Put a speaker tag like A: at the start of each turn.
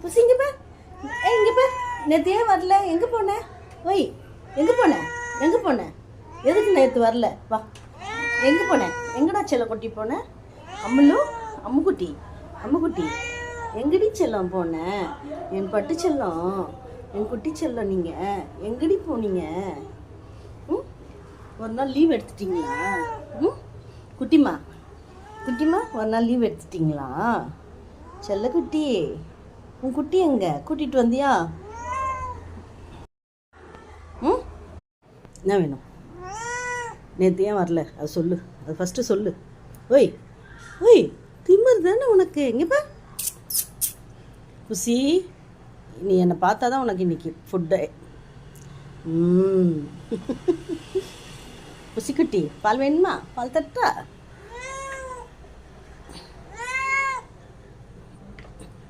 A: புசி இங்கே பா. இங்கே பா. நேற்று ஏன் வரல? எங்கே போன? ஒய், எங்கே போன? எங்கே போன? எதுக்கு நேற்று வரல? வா. எங்கே போன? எங்கடா செல்லம் குட்டி போன? அம்முலு, அம்முக்குட்டி, அம்முக்குட்டி, எங்கடி செல்லம் போன? என் பட்டு செல்லம், என் குட்டி செல்லம், நீங்கள் எங்கடி போனீங்க? ம், ஒரு நாள் லீவ் எடுத்துட்டிங்களா? ம், குட்டிமா, குட்டிமா, ஒரு நாள் லீவ் எடுத்துட்டிங்களா? செல்ல குட்டி, உன் குட்டி எங்க கூட்டிகிட்டு வந்தியா? ம், என்ன வேணும்? நேற்று ஏன் வரல? அது சொல்லு, அது ஃபஸ்ட்டு சொல்லு. ஒய், ஒய், திமிர் தானே உனக்கு? எங்கேப்பா குசி, நீ என்னை பார்த்தா தான் உனக்கு இன்னைக்கு ஃபுட்டு. குசிக்குட்டி, பால் வேணுமா? பால் தட்டா?